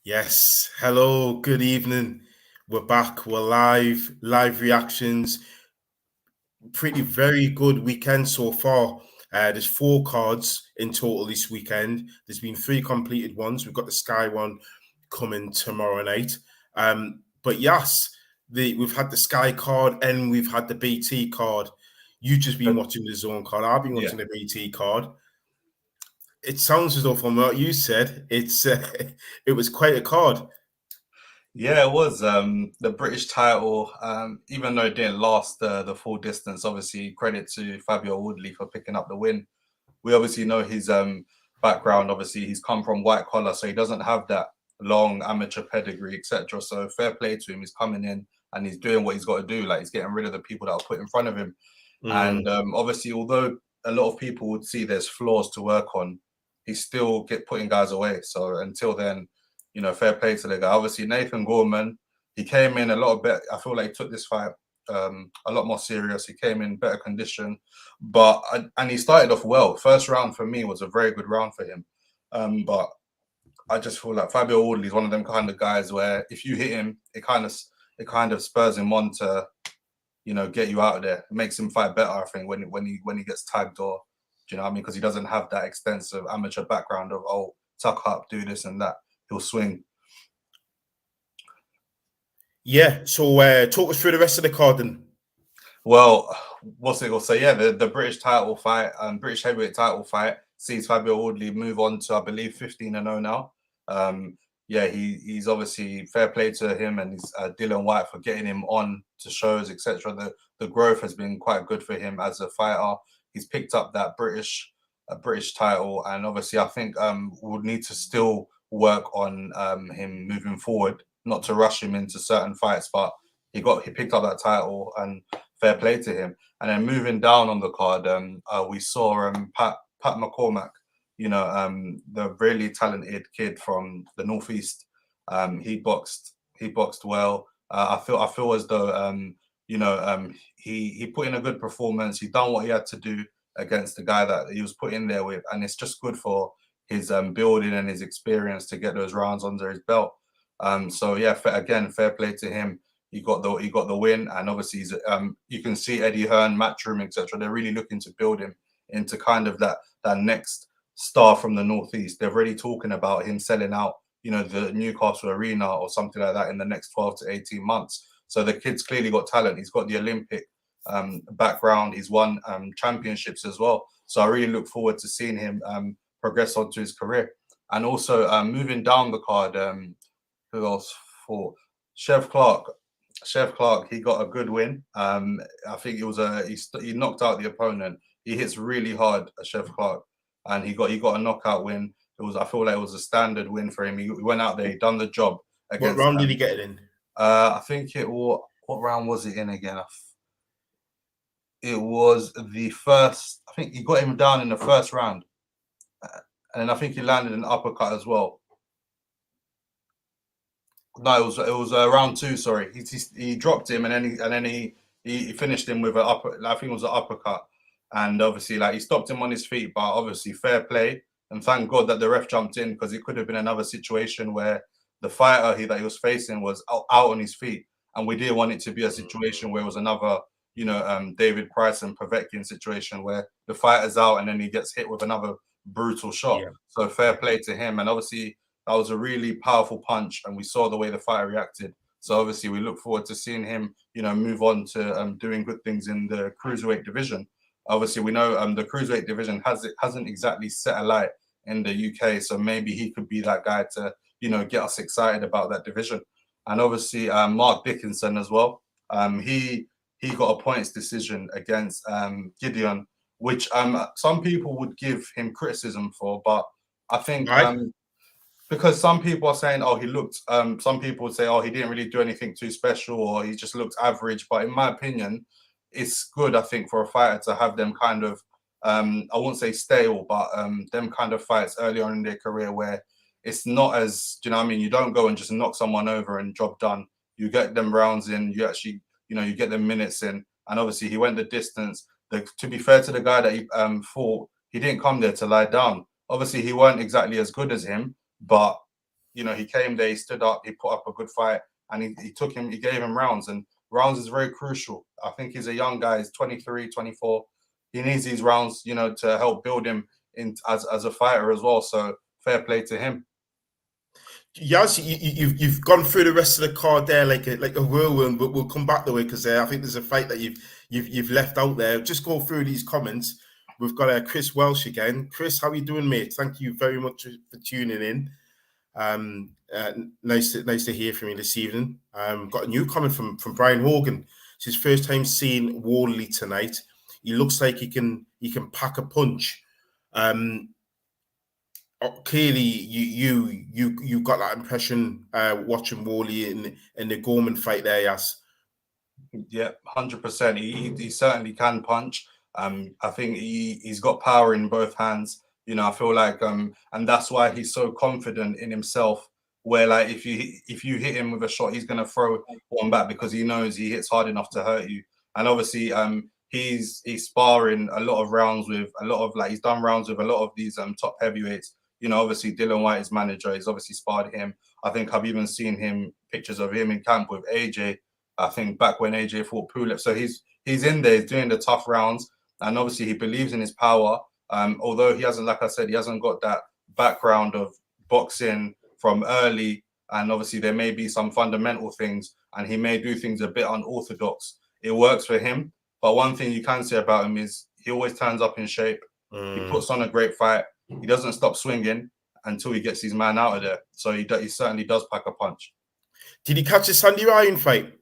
Yes. Hello. Good evening. We're back. We're live. Live reactions. Very good weekend so far. There's four cards in total this weekend. There's been three completed ones. We've got the Sky one coming tomorrow night. But yes, we've had the Sky card and we've had the BT card. You've just been watching the Zone card. I've been Yeah, watching the BT card. It sounds as though, from what you said, it was quite a card. yeah, it was the British title. Even though it didn't last the full distance, obviously credit to Fabio Woodley for picking up the win. We obviously know his background. Obviously, he's come from white collar, so he doesn't have that long amateur pedigree, etc. So fair play to him. He's coming in and he's doing what he's got to do. Like he's getting rid of the people that are put in front of him. And Mm. obviously, although a lot of people would see there's flaws to work on, he's still putting guys away. So until then, fair play to the guy. Obviously, Nathan Gorman, he came in a lot of better. I feel like he took this fight a lot more serious. He came in better condition, and he started off well. First round for me was a very good round for him, but I just feel like Fabio Audley is one of them kind of guys where if you hit him, it kind of spurs him on to get you out of there. It makes him fight better, I think, when he gets tagged or do you know what I mean? Because he doesn't have that extensive amateur background of tuck up, do this and that. He'll swing. Yeah. So talk us through the rest of the card then. Well, what's it going to say? Yeah, the British title fight, British heavyweight title fight sees Fabio Audley move on to, I believe, 15-0 now. Yeah, he's obviously fair play to him and his Dillian Whyte for getting him on to shows, etc. The growth has been quite good for him as a fighter. He's picked up that British title, and obviously I think we'll need to still work on him moving forward, not to rush him into certain fights, but he picked up that title and fair play to him. And then moving down on the card, we saw Pat McCormack, the really talented kid from the northeast. He boxed well. I feel as though he put in a good performance. He done what he had to do against the guy that he was put in there with, and it's just good for his building and his experience to get those rounds under his belt. So yeah, fair play to him. He got the win, and obviously you can see Eddie Hearn, Matchroom, etc. They're really looking to build him into kind of that next star from the northeast. They're already talking about him selling out, the Newcastle Arena or something like that in the next 12 to 18 months. So the kid's clearly got talent. He's got the Olympic background. He's won championships as well. So I really look forward to seeing him progress onto his career. And also moving down the card, who else for Chef Clark? Chef Clark, he got a good win. I think it was he knocked out the opponent. He hits really hard, Chef Clark, and he got a knockout win. I feel like it was a standard win for him. He went out there, he done the job What against. round did he get it in? I think it was what round was it in again? It was the first. I think he got him down in the first round, and then I think he landed an uppercut as well. No, it was round two. Sorry, he dropped him and then he finished him with an upper. I think it was an uppercut, and obviously like he stopped him on his feet. But obviously fair play and thank God that the ref jumped in because it could have been another situation where the fighter that he was facing was out on his feet, and we didn't want it to be a situation where it was another David Price and Povetkin situation where the fighter's out and then he gets hit with another brutal shot. Yeah. So fair play to him, and obviously that was a really powerful punch, and we saw the way the fighter reacted. So obviously, we look forward to seeing him, move on to doing good things in the cruiserweight division. Obviously, we know the cruiserweight division hasn't exactly set alight in the UK, so maybe he could be that guy to get us excited about that division. And obviously, Mark Dickinson as well. He got a points decision against Gideon, which some people would give him criticism for, but I think Right. because some people are saying, oh, he looked. Some people would say, oh, he didn't really do anything too special, or he just looked average. But in my opinion, it's good, I think, for a fighter to have them kind of, I won't say stale, but them kind of fights early on in their career where it's not as, do you know what I mean? You don't go and just knock someone over and job done. You get them rounds in. You actually, you get them minutes in. And obviously, he went the distance. To be fair to the guy that he fought, he didn't come there to lie down. Obviously, he weren't exactly as good as him, but you know, he came there, he stood up, he put up a good fight, and he gave him rounds. And rounds is very crucial. I think he's a young guy, he's 23, 24. He needs these rounds, you know, to help build him in as a fighter as well. So fair play to him. Yes, you've gone through the rest of the card there like a whirlwind, but we'll come back to it because I think there's a fight that you've left out there. Just go through these comments. We've got Chris Welsh again. Chris, how are you doing, mate? Thank you very much for tuning in. Nice to hear from you this evening. Got a new comment from Brian Hogan. It's his first time seeing Wardley tonight. He looks like he can pack a punch. Clearly, you got that impression watching Wardley in the Gorman fight there, yes. Yeah, 100%. He certainly can punch. I think he's got power in both hands. You know, I feel like and that's why he's so confident in himself. Where like if you hit him with a shot, he's gonna throw one back because he knows he hits hard enough to hurt you. And obviously, he's sparring a lot of rounds with a lot of he's done rounds with a lot of these top heavyweights. You know, obviously Dillian Whyte, his manager, he's obviously sparred him. I think I've even seen pictures of him in camp with AJ. I think back when AJ fought Pulev. So he's in there, he's doing the tough rounds, and obviously he believes in his power. Although he hasn't, like I said, he hasn't got that background of boxing from early, and obviously there may be some fundamental things, and he may do things a bit unorthodox. It works for him, but one thing you can say about him is he always turns up in shape. He puts on a great fight. He doesn't stop swinging until he gets his man out of there. So he certainly does pack a punch. Did he catch the Sandy Ryan fight?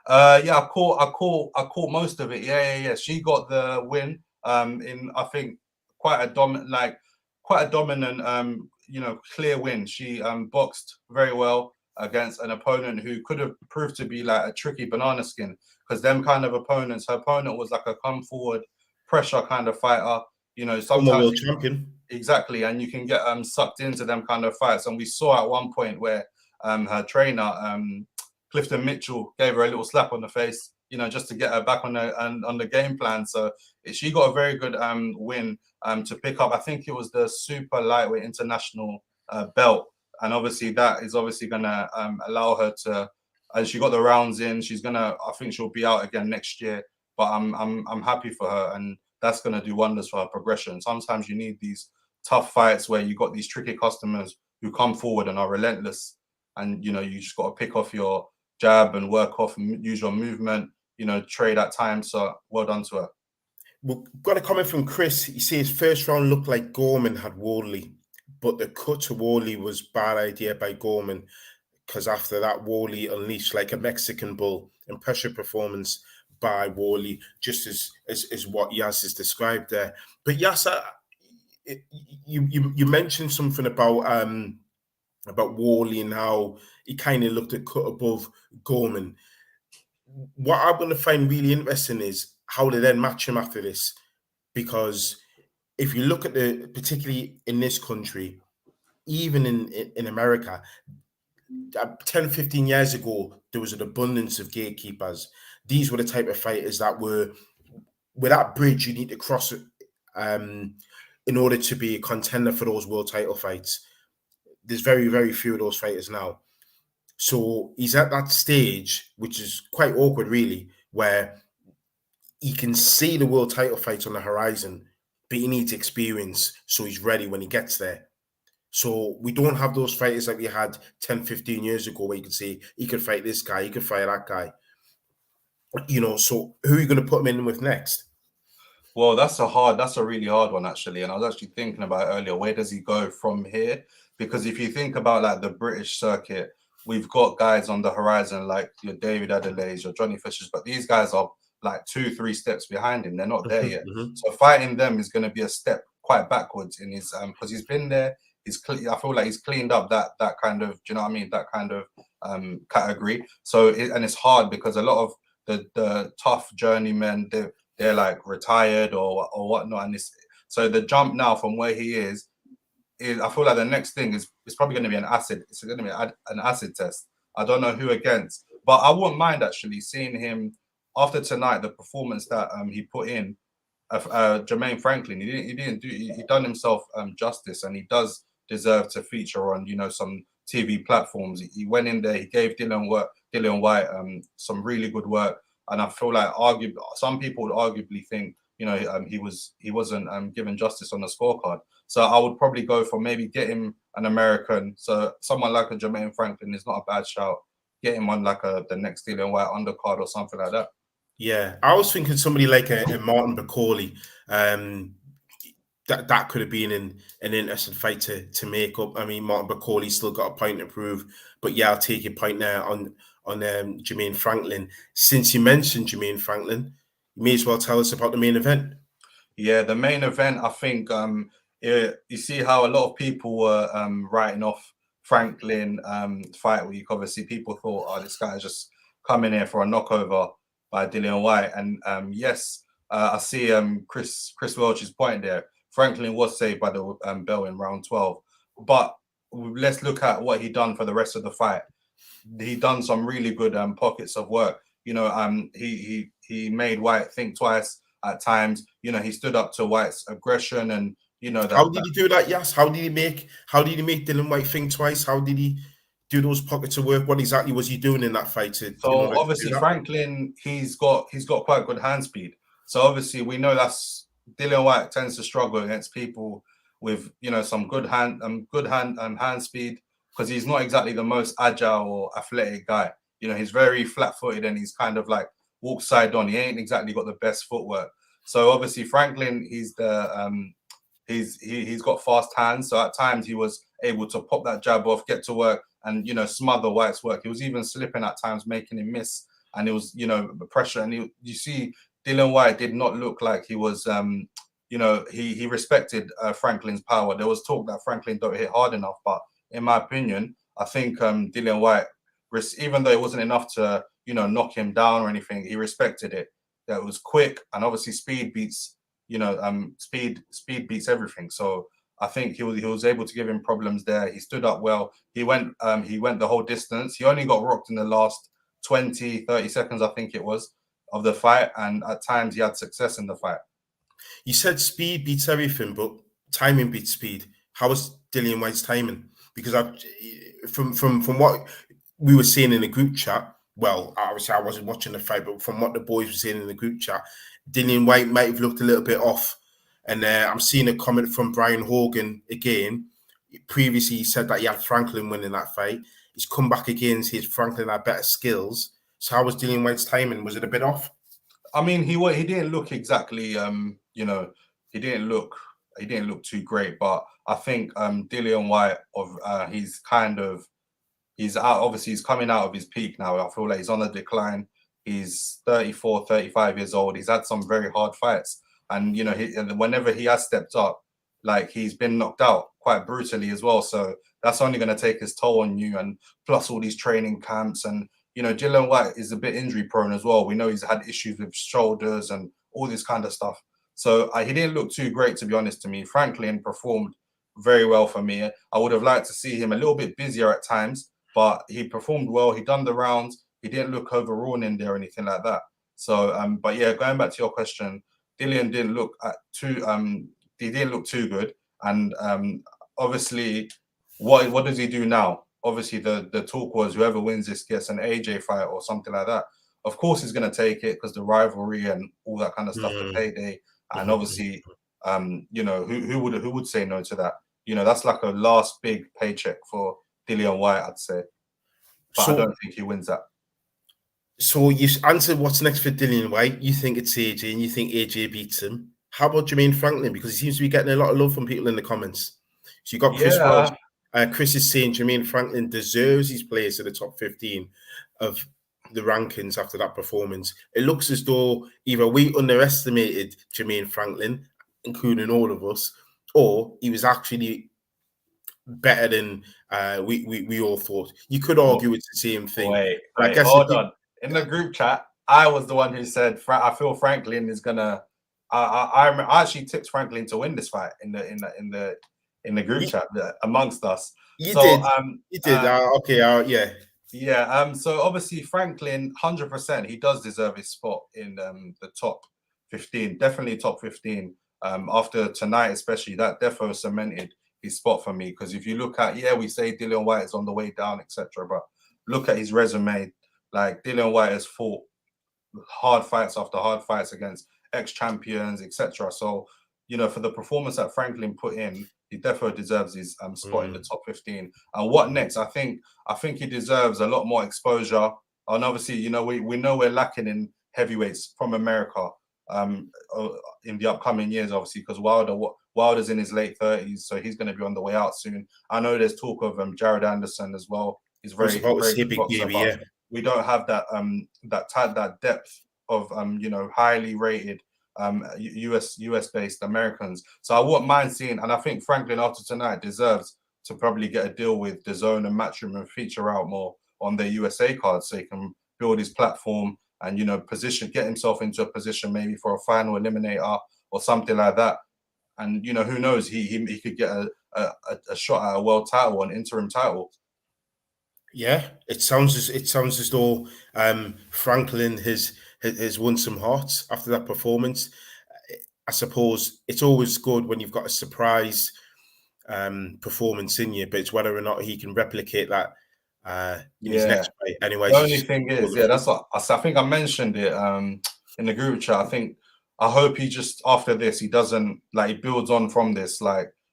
Yeah, I caught most of it. Yeah. She got the win. In I think quite a dominant, clear win. She boxed very well against an opponent who could have proved to be like a tricky banana skin, because them kind of opponents, her opponent was like a come forward pressure kind of fighter. You know, sometimes world champion. Exactly, and you can get sucked into them kind of fights. And we saw at one point where her trainer Clifton Mitchell gave her a little slap on the face, you know, just to get her back on the game plan. So she got a very good win to pick up. I think it was the super lightweight international belt, and obviously that is obviously gonna allow her to. And she got the rounds in. I think she'll be out again next year. But I'm happy for her, and that's gonna do wonders for her progression. Sometimes you need these tough fights where you got these tricky customers who come forward and are relentless, and you know you just got to pick off your jab and work off and use your movement, you know, trade at times. So well done to her. We've got a comment from Chris. He says first round looked like Gorman had Wardley, but the cut to Wardley was bad idea by Gorman, because after that Wardley unleashed like a Mexican bull. Impressive performance by Wardley, just as what Yas has described there. But Yas, you mentioned something about Wardley and how he kind of looked a cut above Gorman. What I'm going to find really interesting is how they then match him after this, because if you look at particularly in this country, even in America, 10, 15 years ago, there was an abundance of gatekeepers. These were the type of fighters that were, with that bridge, you need to cross it in order to be a contender for those world title fights. There's very, very few of those fighters now. So he's at that stage, which is quite awkward, really, where he can see the world title fights on the horizon, but he needs experience, so he's ready when he gets there. So we don't have those fighters that we had 10, 15 years ago where you could say, he could fight this guy, he could fight that guy. You know, so who are you going to put him in with next? Well, that's a really hard one, actually. And I was actually thinking about it earlier. Where does he go from here? Because if you think about like the British circuit, we've got guys on the horizon like your David Adelaide's, your Johnny Fishers, but these guys are like 2-3 steps behind him. They're not there yet. So fighting them is going to be a step quite backwards in his because he's been there. I feel like he's cleaned up that kind of, do you know what I mean? That kind of category. So and it's hard because a lot of the tough journeymen, they're like retired or whatnot, and so the jump now from where he is I feel like the next thing is probably going to be an acid. It's going to be an acid test. I don't know who against, but I wouldn't mind actually seeing him after tonight. The performance that he put in, Jermaine Franklin, he done himself justice, and he does deserve to feature on some TV platforms. He went in there, he gave Dillian Whyte some really good work, and I feel like some people would arguably think, you know, he wasn't given justice on the scorecard. So I would probably go for maybe get him an American. So someone like a Jermaine Franklin is not a bad shout. Get him on like the next Dillian Whyte undercard or something like that. Yeah, I was thinking somebody like a Martin Bacauley. That could have been an interesting fight to make up. I mean, Martin Bacauli's still got a point to prove, but yeah, I'll take your point now on Jermaine Franklin. Since you mentioned Jermaine Franklin, you may as well tell us about the main event. Yeah, the main event, I think you see how a lot of people were writing off Franklin fight week. Obviously, people thought, oh, this guy is just coming here for a knockover by Dillian Whyte. And yes, I see Chris Welch's point there. Franklin was saved by the bell in round 12. But let's look at what he done for the rest of the fight. He done some really good pockets of work. You know, he made Whyte think twice at times. You know, he stood up to Whyte's aggression, and you know how did he do that? Yes, how did he make Dillian Whyte think twice? How did he do those pockets of work? What exactly was he doing in that fight? So obviously Franklin, he's got quite good hand speed. So obviously we know that's Dillian Whyte tends to struggle against people with, you know, some good hand speed, because he's not exactly the most agile or athletic guy. You know, he's very flat-footed and he's kind of like walks side on. He ain't exactly got the best footwork. So obviously Franklin, he's got fast hands. So at times he was able to pop that jab off, get to work, and you know, smother Whyte's work. He was even slipping at times, making him miss, and it was, you know, pressure. And you see, Dillian Whyte did not look like he was, you know, he respected Franklin's power. There was talk that Franklin don't hit hard enough, but in my opinion, I think Dillian Whyte, even though it wasn't enough to, you know, knock him down or anything, he respected it. That was quick, and obviously speed beats, you know, speed beats everything. So I think he was able to give him problems there. He stood up well. He went the whole distance. He only got rocked in the last 20, 30 seconds, I think it was, of the fight, and at times he had success in the fight. You said speed beats everything, but timing beats speed. How was Dillian Whyte's timing? Because from what we were seeing in the group chat, well, obviously I wasn't watching the fight, but from what the boys were saying in the group chat, Dillian Whyte might have looked a little bit off. And I'm seeing a comment from Brian Hogan again. Previously, he said that he had Franklin winning that fight. He's come back again and says Franklin had better skills. So how was Dillian Whyte's timing? Was it a bit off? I mean, he didn't look exactly, you know, he didn't look too great. But I think Dillian Whyte, he's out. Obviously, he's coming out of his peak now. I feel like he's on a decline. He's 34, 35 years old. He's had some very hard fights. And, you know, whenever he has stepped up, like, he's been knocked out quite brutally as well. So that's only going to take his toll on you. And plus all these training camps. And, you know, Dillian Whyte is a bit injury prone as well. We know he's had issues with shoulders and all this kind of stuff. So he didn't look too great, to be honest to me. Franklin performed very well for me. I would have liked to see him a little bit busier at times, but he performed well. He done the rounds. He didn't look overwrought in there or anything like that. So, but yeah, going back to your question, Dillian didn't look he didn't look too good. And obviously, what does he do now? Obviously, the talk was whoever wins this gets an AJ fight or something like that. Of course, he's going to take it because the rivalry and all that kind of stuff, the payday, and obviously, you know, who would say no to that? You know, that's like a last big paycheck for Dillian Whyte, I'd say. But I don't think he wins that. So you answered what's next for Dillian Whyte. You think it's AJ, and you think AJ beats him. How about Jermaine Franklin? Because he seems to be getting a lot of love from people in the comments. So you got Chris Welch. Chris is saying Jermaine Franklin deserves his place in the top 15 of the rankings after that performance. It looks as though either we underestimated Jermaine Franklin, including all of us, or he was actually better than we all thought. You could argue it's the same thing. Wait, hold on. In the group chat, I was the one who said I feel Franklin is gonna. I actually tipped Franklin to win this fight in the group chat amongst us. You did. You did. Okay. Yeah. Yeah. So obviously Franklin, 100%, he does deserve his spot in the top 15. Definitely top 15. After tonight, especially, that defo cemented his spot for me. Because if you look at, we say Dillian Whyte is on the way down, etc. But look at his resume. Like, Dillian Whyte has fought hard fights after hard fights against ex-champions, etc. So, for the performance that Franklin put in, he definitely deserves his spot in the top 15. And what next? I think he deserves a lot more exposure. And obviously, we know we're lacking in heavyweights from America in the upcoming years, obviously, because Wilder's in his late 30s, so he's going to be on the way out soon. I know there's talk of Jared Anderson as well. He's very good boxer, but we don't have that depth of highly rated US based Americans. So I wouldn't mind seeing, and I think Franklin after tonight deserves to probably get a deal with DAZN and Matchroom and feature out more on their USA cards, so he can build his platform and get himself into a position maybe for a final eliminator or something like that. And who knows, he could get a shot at a world title, an interim title. Yeah, it sounds as though Franklin has won some hearts after that performance. I suppose it's always good when you've got a surprise performance in you, but it's whether or not he can replicate that in his next fight. Anyway, the only thing is, that's what I think. I mentioned it in the group chat. I hope he just, after this, he doesn't, he builds on from this.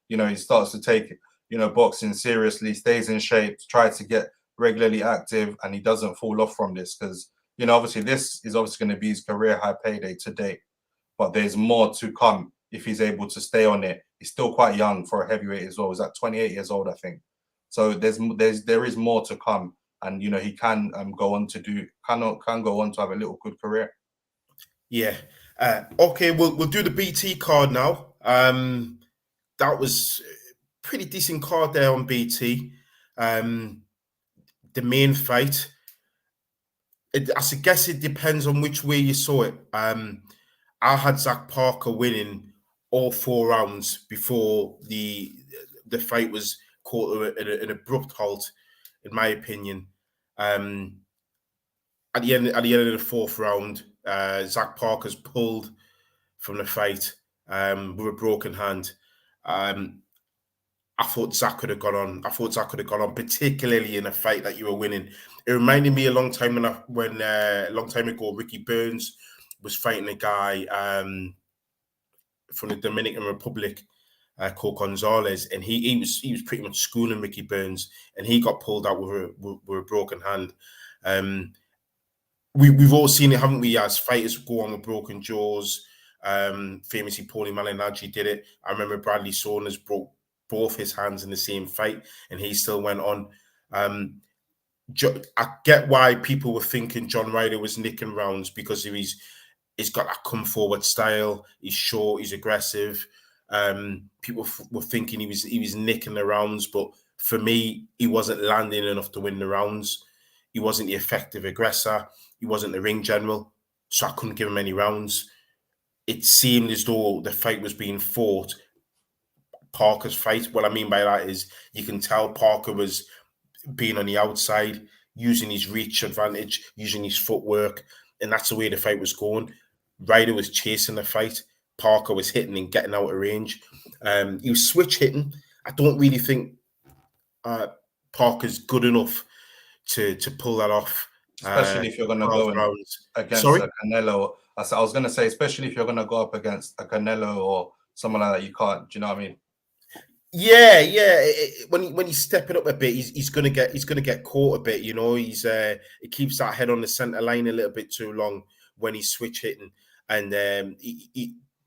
He starts to take boxing seriously, stays in shape, tries to get regularly active, and he doesn't fall off from this, because obviously this is obviously going to be his career high payday to date, but there's more to come if he's able to stay on it. He's still quite young for a heavyweight as well. He's like 28 years old, I think. So there is more to come, and he can go on to have a little good career. Yeah. Okay, we'll do the BT card now. That was a pretty decent card there on BT. The main fight, I guess it depends on which way you saw it. I had Zach Parker winning all 4 rounds before the fight was caught at an abrupt halt, in my opinion. At the end of the 4th round, Zach Parker's pulled from the fight with a broken hand. I thought Zach could have gone on. Particularly in a fight that you were winning. It reminded me a long time ago, Ricky Burns was fighting a guy from the Dominican Republic called Gonzalez, and he was pretty much schooling Ricky Burns, and he got pulled out with a broken hand. We've all seen it, haven't we? As fighters go on with broken jaws. Famously, Paulie Malignaggi did it. I remember Bradley Saunders broke both his hands in the same fight, and he still went on. I get why people were thinking John Ryder was nicking rounds, because he's got that come forward style. He's short, he's aggressive. People were thinking he was nicking the rounds, but for me, he wasn't landing enough to win the rounds. He wasn't the effective aggressor. He wasn't the ring general, so I couldn't give him any rounds. It seemed as though the fight was being fought. Parker's fight. What I mean by that is you can tell Parker was being on the outside, using his reach advantage, using his footwork, and that's the way the fight was going. Ryder was chasing the fight. Parker was hitting and getting out of range. He was switch hitting. I don't really think Parker's good enough to pull that off. Especially if you're going to go against a Canelo. I was going to say, especially if you're going to go up against a Canelo or someone like that, you can't. Do you know what I mean? Yeah. When he's stepping up a bit, he's gonna get caught a bit. He keeps that head on the center line a little bit too long when he's switch hitting, and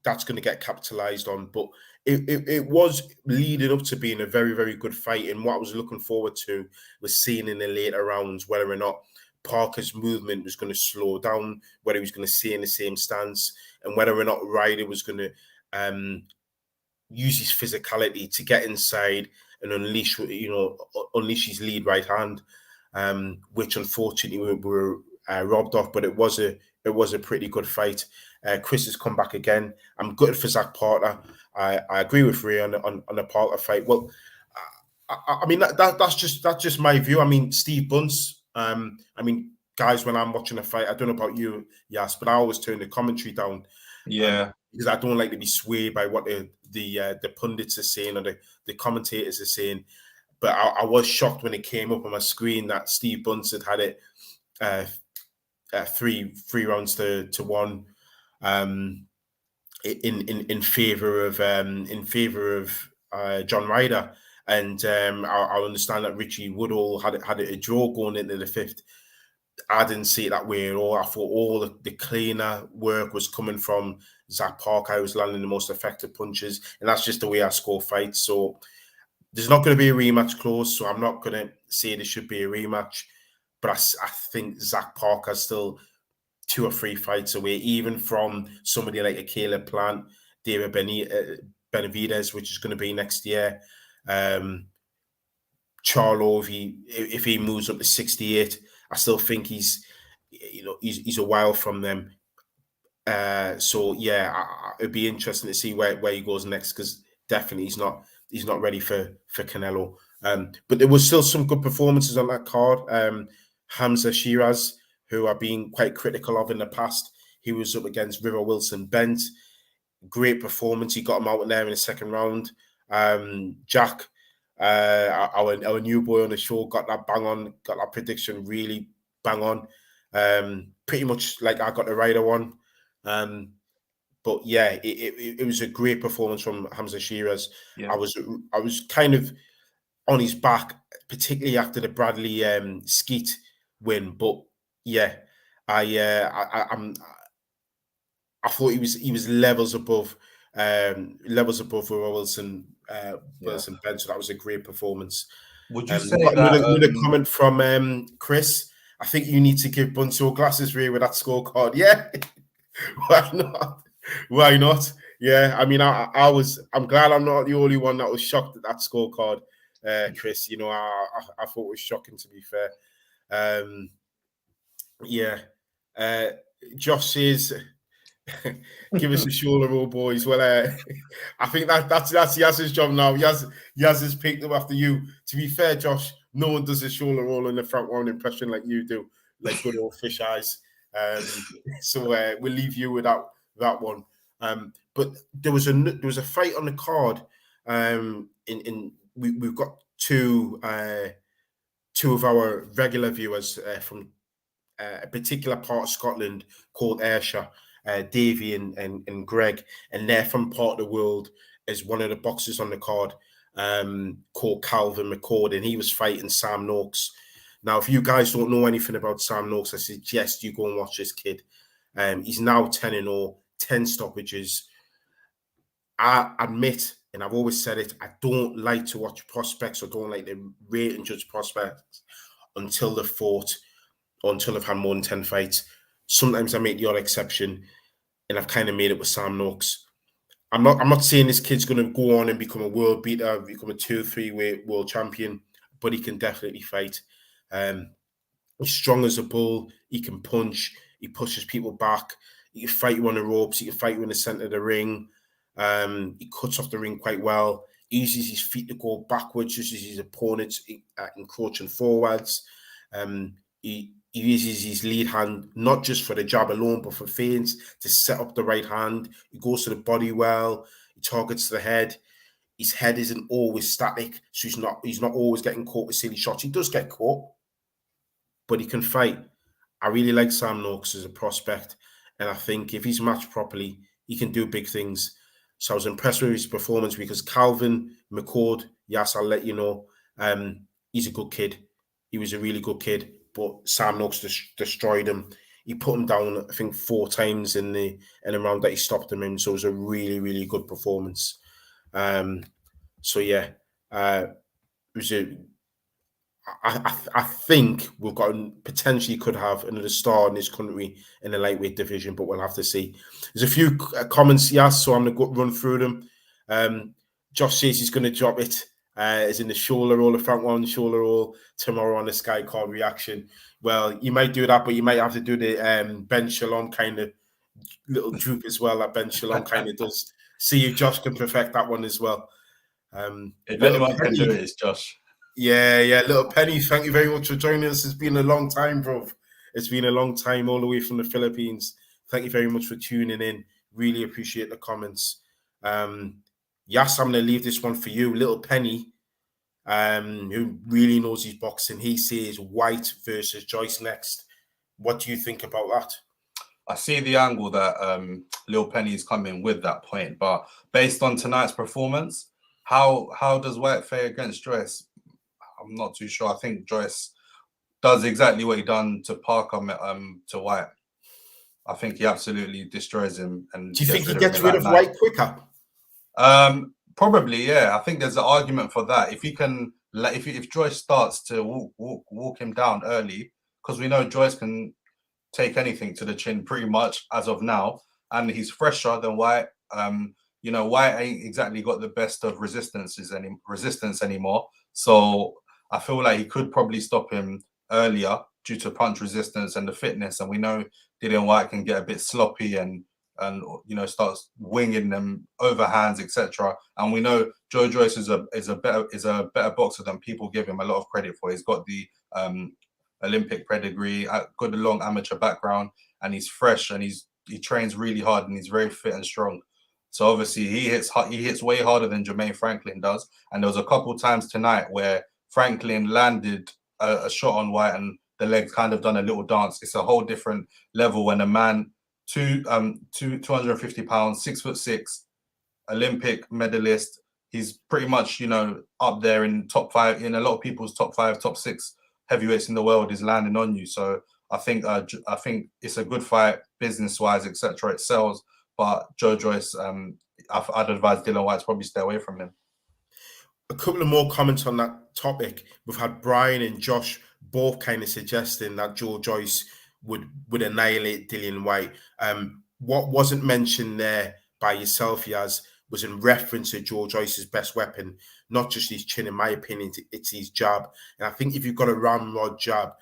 that's going to get capitalized on. But it was leading up to being a very, very good fight, and what I was looking forward to was seeing in the later rounds whether or not Parker's movement was going to slow down, whether he was going to stay in the same stance, and whether or not Ryder was going to use his physicality to get inside and unleash his lead right hand, which unfortunately we were robbed of. But it was a pretty good fight. Chris has come back again. I'm good for Zach Parker. I agree with Ray on the Parker fight. Well, I mean that's just my view. I mean, Steve Bunce. Guys, when I'm watching a fight, I don't know about you, Yas, but I always turn the commentary down. Yeah. Because I don't like to be swayed by what the the pundits are saying, or the commentators are saying. But I was shocked when it came up on my screen that Steve Bunce had it three rounds to one in favor of John Ryder, and I understand that Richie Woodall had a draw going into the fifth. I didn't see it that way at all. I thought all the cleaner work was coming from Zach Parker. I was landing the most effective punches, and that's just the way I score fights. So there's not going to be a rematch clause, so I'm not going to say there should be a rematch. But I think Zach Parker's still 2 or 3 fights away, even from somebody like a Caleb Plant, David Benavidez, which is going to be next year. Charlo, if he moves up to 68, I still think he's a while from them. So yeah, it'd be interesting to see where he goes next, because definitely he's not ready for Canelo. But there was still some good performances on that card. Hamza Shiraz, who I've been quite critical of in the past, he was up against River Wilson Bent. Great performance. He got him out in there in the second round. Jack, our new boy on the show, got that bang on, got that prediction really bang on. Pretty much like I got the Ryder one. But yeah, it was a great performance from Hamza Shiraz. Yeah. I was kind of on his back, particularly after the Bradley Skeet win. But yeah, I thought he was levels above River Wilson Wilson Ben. So that was a great performance. Would you say that another comment from Chris? I think you need to give Bunce your glasses, Ray, with that scorecard. Yeah, why not? Why not? Yeah, I mean, I'm glad I'm not the only one that was shocked at that scorecard, Chris. You know, I thought it was shocking, to be fair. Yeah. Josh says, give us a shoulder roll, boys. Well, I think that's Yaz's job now. Yaz has picked up after you. To be fair, Josh, no one does a shoulder roll in the front round impression like you do, like good old fish eyes. So we'll leave you with that one. But there was a fight on the card. We've got two of our regular viewers from a particular part of Scotland called Ayrshire, Davy and Greg, and they're from part of the world as one of the boxers on the card called Calvin McCord, and he was fighting Sam Noakes. Now, if you guys don't know anything about Sam Noakes, I suggest you go and watch this kid. He's now 10-0, 10 stoppages. I admit, and I've always said it, I don't like to watch prospects, or don't like to rate and judge prospects until they've fought or until I've had more than 10 fights. Sometimes I make the odd exception, and I've kind of made it with Sam Noakes. I'm not saying this kid's going to go on and become a world beater, become a 2-3 weight world champion, but he can definitely fight. He's strong as a bull. He can punch. He pushes people back. He can fight you on the ropes. He can fight you in the center of the ring. He cuts off the ring quite well. He uses his feet to go backwards, just as his opponents encroaching forwards. He uses his lead hand not just for the jab alone, but for feints to set up the right hand. He goes to the body well. He targets the head. His head isn't always static, so he's not always getting caught with silly shots. He does get caught, but he can fight. I really like Sam Noakes as a prospect, and I think if he's matched properly, he can do big things. So I was impressed with his performance, because Calvin McCord, yes, I'll let you know, he's a good kid. He was a really good kid, but Sam Noakes destroyed him. He put him down, I think, 4 times in the round that he stopped him in. So it was a really, really good performance. So yeah, it was I think we've got potentially could have another star in this country in the lightweight division, but we'll have to see. There's a few comments, yes, so I'm going to run through them. Josh says he's going to drop it. Is in the shoulder roll, the front one shoulder roll tomorrow on the Sky Card reaction. Well, you might do that, but you might have to do the Ben Shalom kind of little droop as well that Ben Shalom kind of does. See if Josh can perfect that one as well. If anyone can do it, it's Josh. Yeah, little Penny, thank you very much for joining us. It's been a long time, bro. It's been a long time all the way from the Philippines. Thank you very much for tuning in. Really appreciate the comments. Yes, I'm going to leave this one for you. Little Penny, who really knows his boxing. He says Whyte versus Joyce next. What do you think about that? I see the angle that Lil Penny's coming with that point, but based on tonight's performance, how does Whyte fare against Joyce? I'm not too sure. I think Joyce does exactly what he done to Parker to Whyte. I think he absolutely destroys him and Do you think gets he rid of him gets in rid that of night. Whyte quicker? Probably, yeah. I think there's an argument for that. If he can, like, if Joyce starts to walk him down early, because we know Joyce can take anything to the chin pretty much as of now, and he's fresher than Whyte. Whyte ain't exactly got the best of resistance anymore. So I feel like he could probably stop him earlier due to punch resistance and the fitness. And we know Dillian Whyte can get a bit sloppy and starts winging them overhands, etc. And we know Joe Joyce is a better boxer than people give him a lot of credit for. He's got the Olympic pedigree, got a long amateur background, and he's fresh and he trains really hard and he's very fit and strong. So obviously he hits way harder than Jermaine Franklin does. And there was a couple times tonight where Franklin landed a shot on Whyte and the legs kind of done a little dance. It's a whole different level when a man 250 pounds, 6'6", Olympic medalist. He's pretty much up there in top 5 in a lot of people's top 5, top 6 heavyweights in the world is landing on you. So I think it's a good fight business wise, etc. It sells, but Joe Joyce, I'd advise Dillian Whyte to probably stay away from him. A couple of more comments on that topic. We've had Brian and Josh both kind of suggesting that Joe Joyce would annihilate Dillian Whyte. What wasn't mentioned there by yourself, Yaz, was in reference to Joe Joyce's best weapon, not just his chin. In my opinion, it's his jab. And I think if you've got a ramrod jab,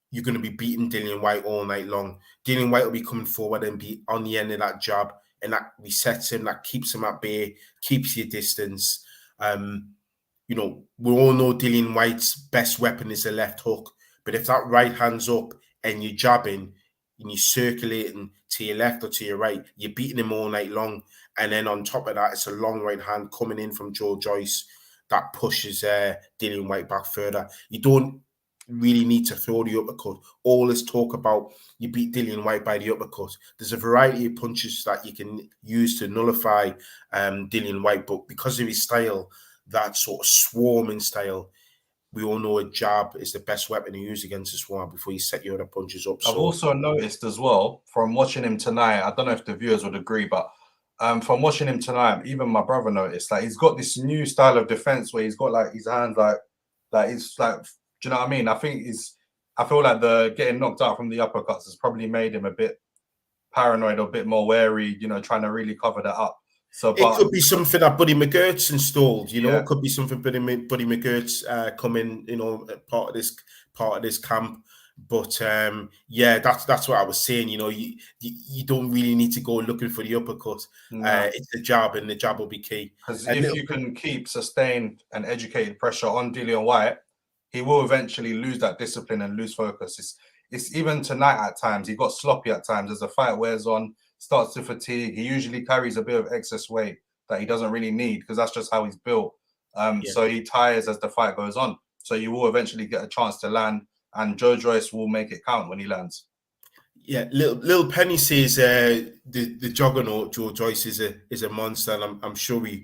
you're going to be beating Dillian Whyte all night long. Dillian Whyte will be coming forward and be on the end of that jab, and that resets him, that keeps him at bay, keeps your distance. We all know Dillian Whyte's best weapon is the left hook, but if that right hand's up and you're jabbing and you're circulating to your left or to your right, you're beating him all night long. And then on top of that, it's a long right hand coming in from Joe Joyce that pushes Dillian Whyte back further. You don't really need to throw the uppercut. All this talk about you beat Dillian Whyte by the uppercut. There's a variety of punches that you can use to nullify Dillian Whyte, but because of his style, that sort of swarming style, we all know a jab is the best weapon to use against a swarm before you set your other punches up. I've also noticed as well from watching him tonight, I don't know if the viewers would agree, but from watching him tonight, even my brother noticed that he's got this new style of defense where he's got like his hands like he's like, do you know what I mean? I feel like the getting knocked out from the uppercuts has probably made him a bit paranoid or a bit more wary, trying to really cover that up. So it could be something that Buddy McGirt's installed, yeah. It could be something Buddy McGirt's coming, part of this camp. But that's what I was saying. You don't really need to go looking for the uppercut. No. It's the jab, and the jab will be key. Because if you can keep sustained and educated pressure on Dillian Whyte, he will eventually lose that discipline and lose focus. It's even tonight at times. He got sloppy at times as the fight wears on, starts to fatigue. He usually carries a bit of excess weight that he doesn't really need because that's just how he's built. So he tires as the fight goes on. So you will eventually get a chance to land, and Joe Joyce will make it count when he lands. Yeah, little Penny says the juggernaut Joe Joyce is a monster, and I'm sure we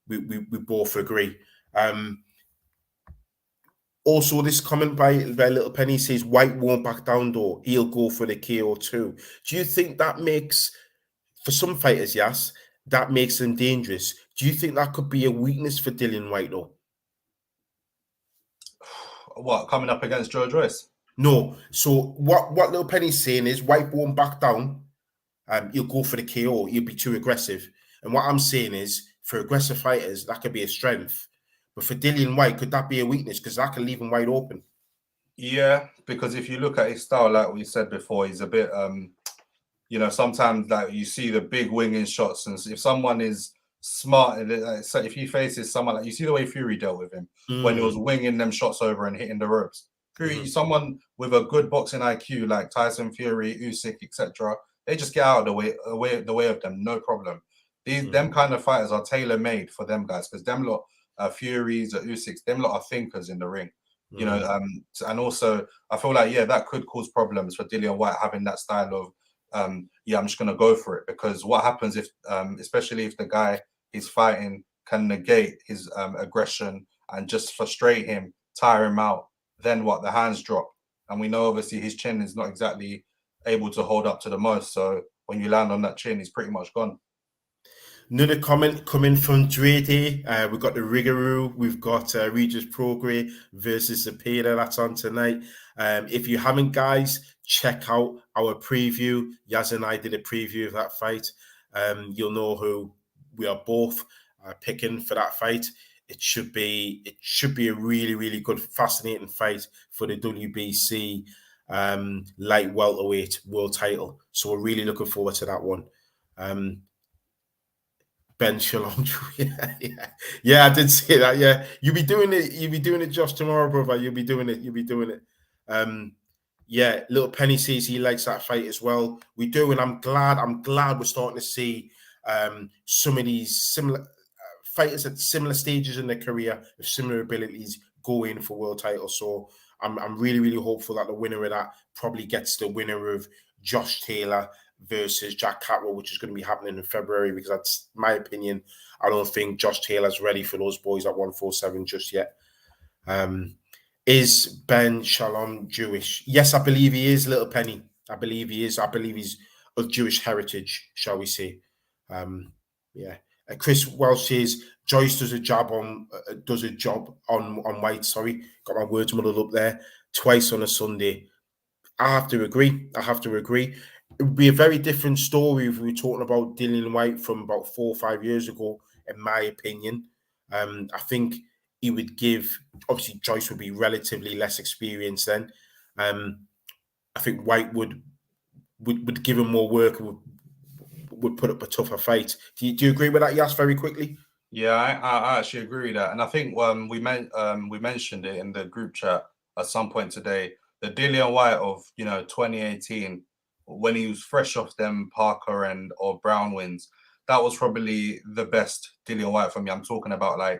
both agree. Also, this comment by Little Penny says Whyte won't back down though. He'll go for the KO too. Do you think that makes, for some fighters, yes, that makes them dangerous? Do you think that could be a weakness for Dillian Whyte though? What, coming up against Joe Joyce? No. So what Little Penny's saying is Whyte won't back down. He'll go for the KO. He'll be too aggressive. And what I'm saying is, for aggressive fighters, that could be a strength. But for Dillian Whyte, could that be a weakness? Because that could leave him wide open. Yeah, because if you look at his style, like we said before, he's a bit, sometimes like you see the big winging shots, and if someone is smart, so if he faces someone like you see the way Fury dealt with him when he was winging them shots over and hitting the ropes. Fury, someone with a good boxing IQ like Tyson Fury, Usyk, etc., they just get out of the way of them, no problem. Them kind of fighters are tailor made for them guys, because them lot, Furies, Usyks, them lot are thinkers in the ring. You know, and also I feel like that could cause problems for Dillian Whyte having that style of I'm just gonna go for it, because what happens if especially if the guy he's fighting can negate his aggression and just frustrate him, tire him out, then what? The hands drop, and we know obviously his chin is not exactly able to hold up to the most. So when you land on that chin, he's pretty much gone. Another comment coming from Drady. We've got the Rigaroo. We've got Regis Progre versus Zapata. That's on tonight. If you haven't, guys, check out our preview. Yaz and I did a preview of that fight. You'll know who we are both picking for that fight. It should be a really, really good, fascinating fight for the WBC light welterweight world title. So we're really looking forward to that one. Ben Shalom. Yeah, I did say that. Yeah, you'll be doing it, Josh, tomorrow, brother. You'll be doing it. Yeah, Little Penny says he likes that fight as well. We do, and I'm glad we're starting to see some of these similar fighters at similar stages in their career with similar abilities go in for world titles. So I'm really, really hopeful that the winner of that probably gets the winner of Josh Taylor versus Jack Catwell, which is going to be happening in February, because that's my opinion. I don't think Josh Taylor's ready for those boys at 147 just yet. Is Ben Shalom Jewish? Yes, I believe he is, Little Penny. I believe he is. I believe he's of Jewish heritage, shall we say. Yeah. Chris Welsh says Joyce does a job on White. Sorry, got my words muddled up there. Twice on a Sunday. I have to agree. It would be a very different story if we were talking about Dillian Whyte from about 4 or 5 years ago, in my opinion. I think he would give, obviously Joyce would be relatively less experienced then. I think Whyte would give him more work, would put up a tougher fight. Do you agree with that, Yas, very quickly? Yeah, I actually agree with that. And I think we mentioned it in the group chat at some point today. The Dillian Whyte of 2018, when he was fresh off them Parker or Brown wins, that was probably the best Dillian Whyte for me. I'm talking about, like,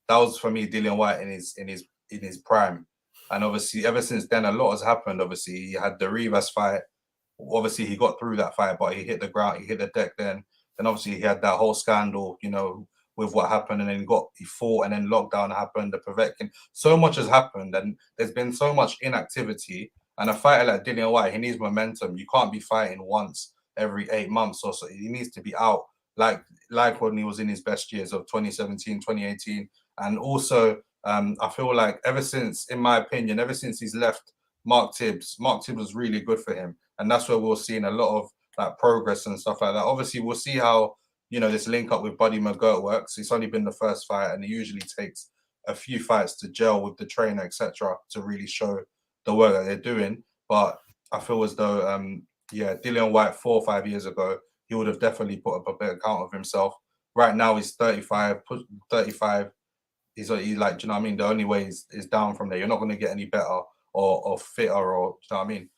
that was for me Dillian Whyte in his prime. And obviously ever since then a lot has happened. Obviously he had the Rivas fight. Obviously he got through that fight, but he hit the ground, he hit the deck then. Then obviously he had that whole scandal, with what happened, and then he fought, and then lockdown happened, the Povetkin. So much has happened, and there's been so much inactivity. And a fighter like Dillian Whyte, he needs momentum. You can't be fighting once every 8 months or so. He needs to be out like when he was in his best years of 2017, 2018. And also, I feel like in my opinion, ever since he's left Mark Tibbs was really good for him. And that's where we're seeing a lot of like progress and stuff like that. Obviously, we'll see how this link up with Buddy McGirt works. It's only been the first fight, and it usually takes a few fights to gel with the trainer, etc., to really show the work that they're doing. But I feel as though, Dillian Whyte 4 or 5 years ago, he would have definitely put up a better count of himself. Right now, he's 35. He's like, do you know what I mean? The only way is down from there. You're not going to get any better or fitter, or do you know what I mean?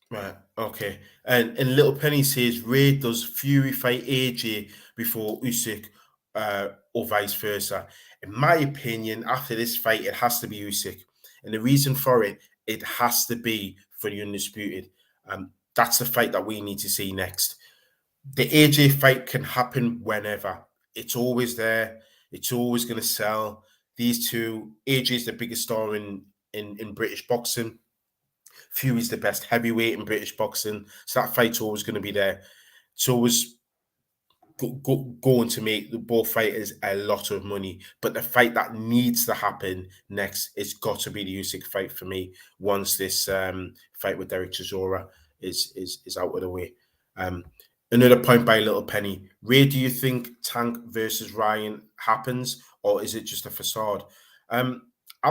Right. Okay. And Little Penny says Ray does Fury fight AJ before Usyk, or vice versa. In my opinion, after this fight, it has to be Usyk, and the reason for it has to be for the undisputed. That's the fight that we need to see next. The AJ fight can happen whenever. It's always there. It's always going to sell. These two, AJ is the biggest star in British boxing. Fury's the best heavyweight in British boxing, so that fight's always going to be there. It's always going to make the both fighters a lot of money. But the fight that needs to happen next is got to be the Usyk fight for me. Once this fight with Derek Chisora is out of the way. Another point by Little Penny. Ray, do you think Tank versus Ryan happens, or is it just a facade? I'm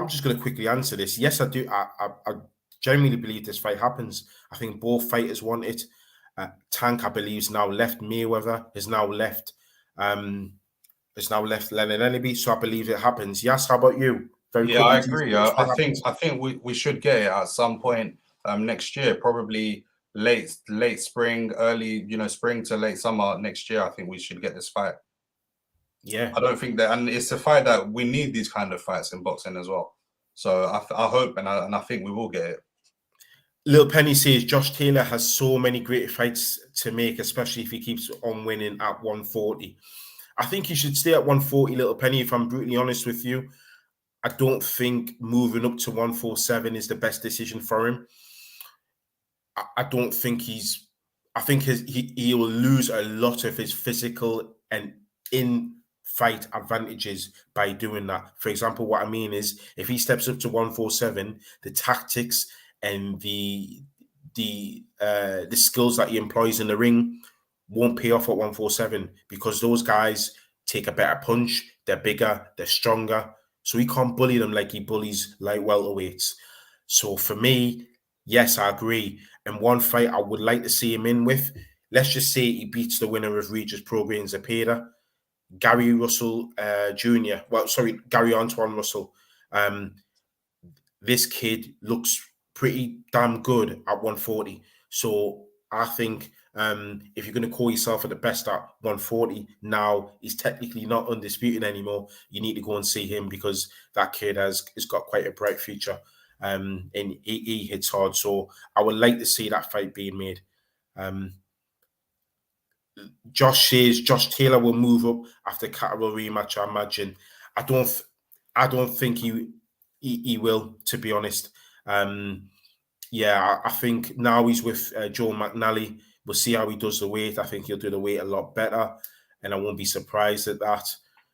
just going to quickly answer this. Yes, I do. I genuinely believe this fight happens. I think both fighters want it. Tank, I believe, is now left Mayweather. Has now left Leonard Enemy. So I believe it happens. Yes. How about you? Yeah, I agree. I think we should get it at some point next year, probably late spring, early, spring to late summer next year, I think we should get this fight. Yeah. I don't think that, and it's a fight that we need these kind of fights in boxing as well. So I hope and I think we will get it. Little Penny says Josh Taylor has so many great fights to make, especially if he keeps on winning at 140. I think he should stay at 140, Little Penny, if I'm brutally honest with you. I don't think moving up to 147 is the best decision for him. I don't think he's. I think he will lose a lot of his physical and in-fight advantages by doing that. For example, what I mean is if he steps up to 147, the tactics and the skills that he employs in the ring won't pay off at 147 because those guys take a better punch. They're bigger. They're stronger. So he can't bully them like he bullies light welterweights. So for me, yes, I agree. And one fight I would like to see him in with, let's just say he beats the winner of Regis Prograis and Zepeda, Gary Russell Jr. Well, sorry, Gary Antoine Russell. This kid looks pretty damn good at 140. So I think if you're going to call yourself at the best at 140, now he's technically not undisputed anymore. You need to go and see him because that kid has got quite a bright future. And he hits hard. So I would like to see that fight being made. Josh says Josh Taylor will move up after Catterall rematch, I imagine. I don't think he will, to be honest. I think now he's with Joe McNally. We'll see how he does the weight. I think he'll do the weight a lot better, and I won't be surprised at that.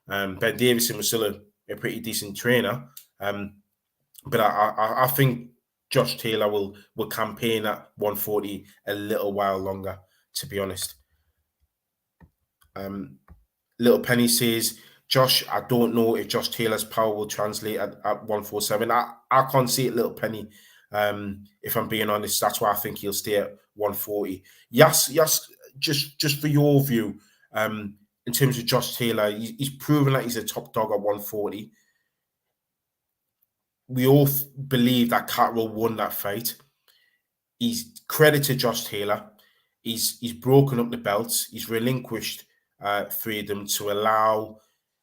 Ben Davison was still a pretty decent trainer, but I think Josh Taylor will campaign at 140 a little while longer, to be honest. Little Penny says, Josh, I don't know if Josh Taylor's power will translate at 147. I can't see it, Little Penny. If I'm being honest, that's why I think he'll stay at 140. Yes, just for your view, in terms of Josh Taylor, he's proven that he's a top dog at 140. We all believe that Catterall won that fight. He's credited Josh Taylor. He's broken up the belts. He's relinquished freedom to allow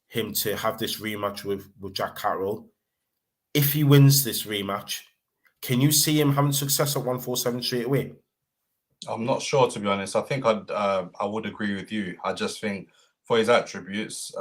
him to have this rematch with Jack Catterall. If he wins this rematch, can you see him having success at 147 straight away? I'm not sure, to be honest. I think I would agree with you. I just think for his attributes,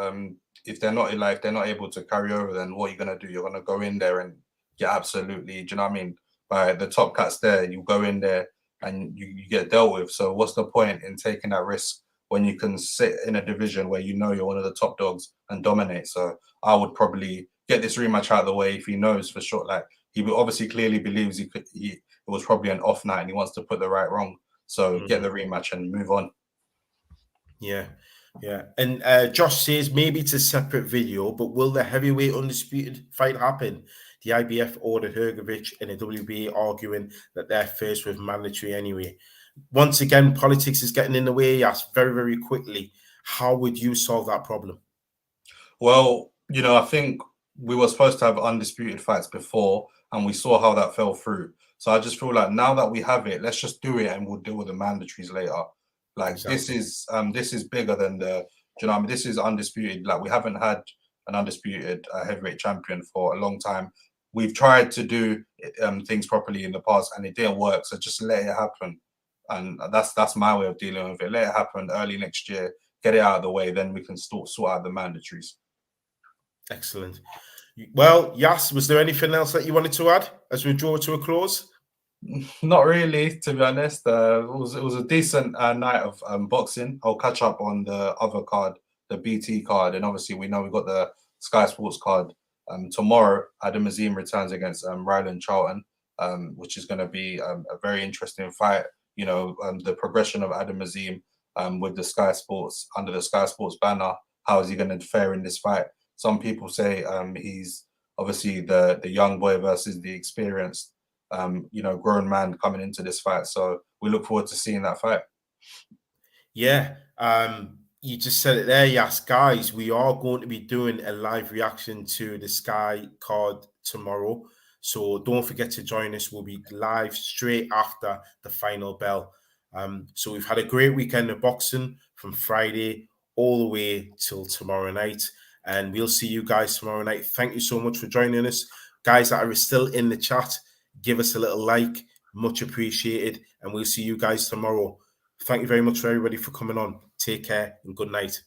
if they're not able to carry over, then what are you gonna do? You're gonna go in there and get absolutely, do you know what I mean? By the top cats there, you go in there and you get dealt with. So what's the point in taking that risk when you can sit in a division where you know you're one of the top dogs and dominate? So I would probably get this rematch out of the way if he knows for sure. Like he obviously clearly believes it was probably an off night and he wants to put the right wrong. So get the rematch and move on. Yeah. And Josh says maybe it's a separate video, but will the heavyweight undisputed fight happen? The IBF ordered Hrgovic and the WBA arguing that their first was mandatory anyway. Once again, politics is getting in the way. Yes, very, very quickly. How would you solve that problem? Well, I think we were supposed to have undisputed fights before, and we saw how that fell through. So I just feel like now that we have it, let's just do it, and we'll deal with the mandatories later. Like exactly. This is bigger than this is undisputed. Like we haven't had an undisputed heavyweight champion for a long time. We've tried to do things properly in the past, and it didn't work. So just let it happen, and that's my way of dealing with it. Let it happen early next year. Get it out of the way, then we can sort out the mandatories. Excellent. Well, Yas, was there anything else that you wanted to add as we draw to a close? Not really, to be honest. It was a decent night of boxing. I'll catch up on the other card, the BT card, and obviously we know we've got the Sky Sports card tomorrow. Adam Azim returns against Ryder Charlton, which is going to be a very interesting fight. The progression of Adam Azim with the Sky Sports under the Sky Sports banner. How is he going to fare in this fight? Some people say he's obviously the young boy versus the experienced, grown man coming into this fight. So we look forward to seeing that fight. Yeah, you just said it there, yes, guys. We are going to be doing a live reaction to the Sky card tomorrow. So don't forget to join us. We'll be live straight after the final bell. So we've had a great weekend of boxing from Friday all the way till tomorrow night. And we'll see you guys tomorrow night. Thank you so much for joining us. Guys that are still in the chat, give us a little like. Much appreciated. And we'll see you guys tomorrow. Thank you very much for everybody for coming on. Take care and good night.